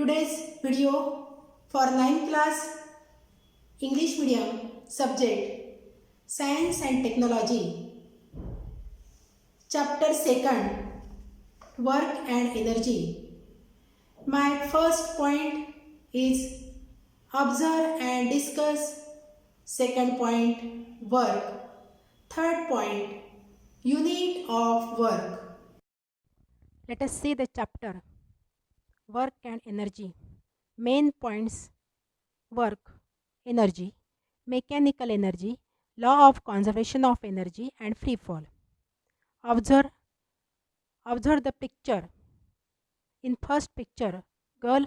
today's video for 9th class English medium subject Science and Technology. Chapter 2 Work and Energy. My first point is observe and discuss. Second point work. Third point unit of work. Let us see the chapter Work and Energy. Main points: work, energy, mechanical energy, law of conservation of energy, and free fall. Observe the picture. In first picture, girl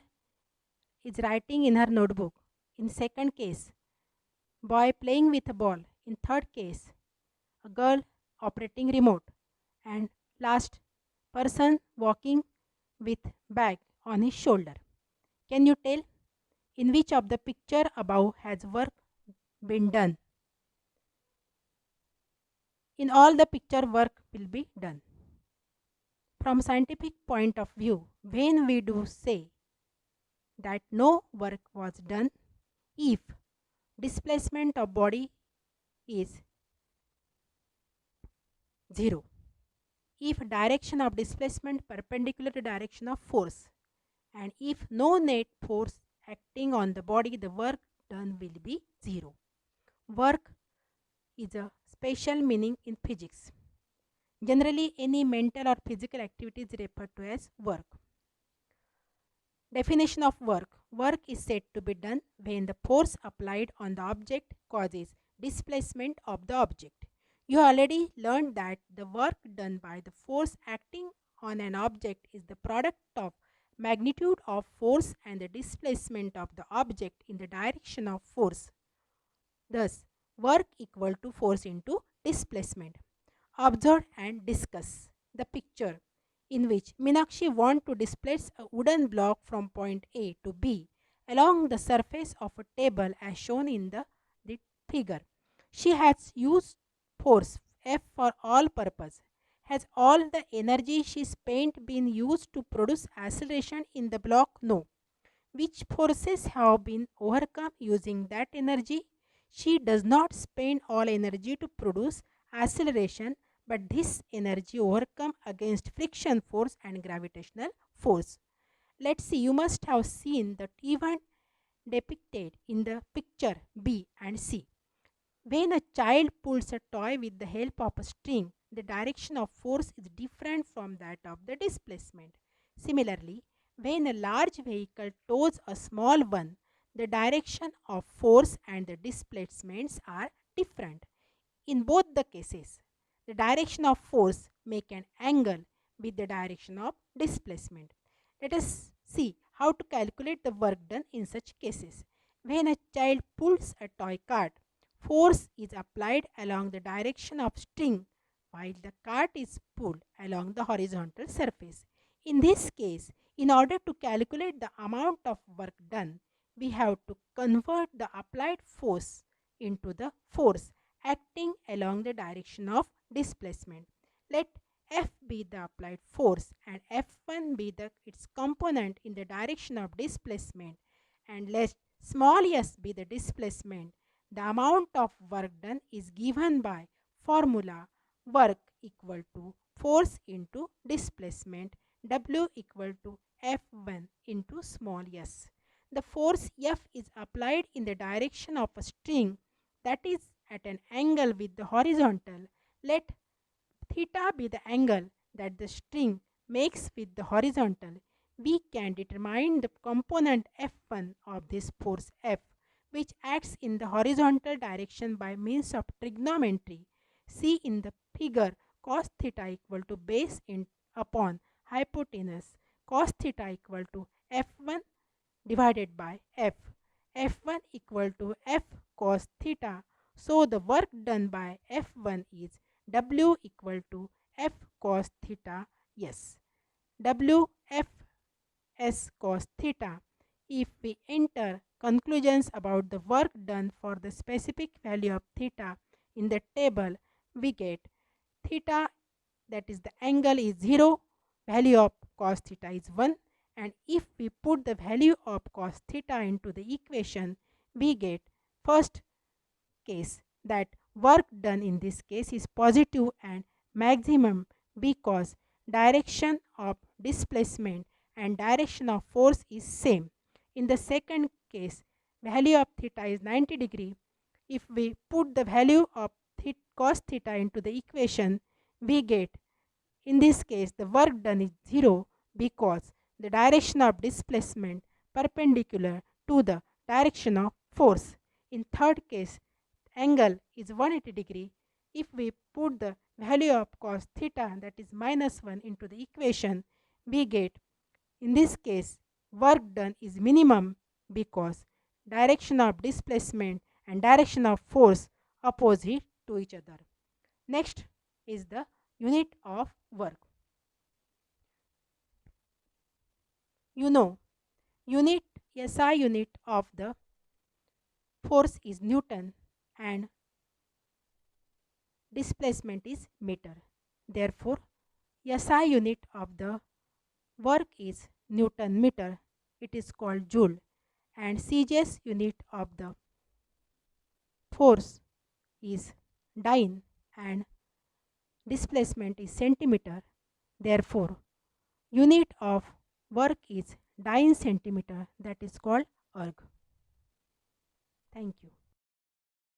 is writing in her notebook. In second case, boy playing with a ball. In third case, a girl operating remote. And last, person walking with bag on his shoulder. Can you tell in which of the picture above has work been done? In all the picture, work will be done. From scientific point of view, when we do say that no work was done if displacement of body is 0, if direction of displacement perpendicular to direction of force, and if no net force acting on the body, the work done will be 0. Work is a special meaning in physics. Generally, any mental or physical activity is referred to as work. Definition of work. Work is said to be done when the force applied on the object causes displacement of the object. You already learned that the work done by the force acting on an object is the product of magnitude of force and the displacement of the object in the direction of force. Thus, work equal to force into displacement. Observe and discuss the picture in which Meenakshi wants to displace a wooden block from point A to B along the surface of a table as shown in the figure. She has used force F for all purpose. Has all the energy she spent been used to produce acceleration in the block? No. Which forces have been overcome using that energy? She does not spend all energy to produce acceleration, but this energy overcome against friction force and gravitational force. Let's see, you must have seen the event depicted in the picture B and C. When a child pulls a toy with the help of a string, the direction of force is different from that of the displacement. Similarly, when a large vehicle tows a small one, the direction of force and the displacements are different. In both the cases, the direction of force make an angle with the direction of displacement. Let us see how to calculate the work done in such cases. When a child pulls a toy cart, force is applied along the direction of string while the cart is pulled along the horizontal surface. In this case, in order to calculate the amount of work done, we have to convert the applied force into the force acting along the direction of displacement. Let F be the applied force and F1 be its component in the direction of displacement, and let small s be the displacement. The amount of work done is given by formula work equal to force into displacement, W equal to F1 into small s. The force F is applied in the direction of a string that is at an angle with the horizontal. Let theta be the angle that the string makes with the horizontal. We can determine the component F1 of this force F, which acts in the horizontal direction by means of trigonometry. See in the figure cos theta equal to base upon hypotenuse. Cos theta equal to F1 divided by F. F1 equal to F cos theta. So the work done by F1 is W equal to F cos theta S. W F S cos theta. If we enter conclusions about the work done for the specific value of theta in the table, we get theta, that is the angle, is 0, value of cos theta is 1, and if we put the value of cos theta into the equation, we get first case that work done in this case is positive and maximum because direction of displacement and direction of force is same. In the second case, value of theta is 90 degree. If we put the value of cos theta into the equation, we get in this case the work done is 0 because the direction of displacement perpendicular to the direction of force. In third case, angle is 180 degree. If we put the value of cos theta, that is -1, into the equation, we get in this case work done is minimum because direction of displacement and direction of force opposite to each other. Next is the unit of work. You know, unit SI unit of the force is Newton and displacement is meter. Therefore, SI unit of the work is Newton meter. It is called joule, and CGS unit of the force is dyne and displacement is centimeter. Therefore, unit of work is dyne centimeter, that is called erg. Thank you.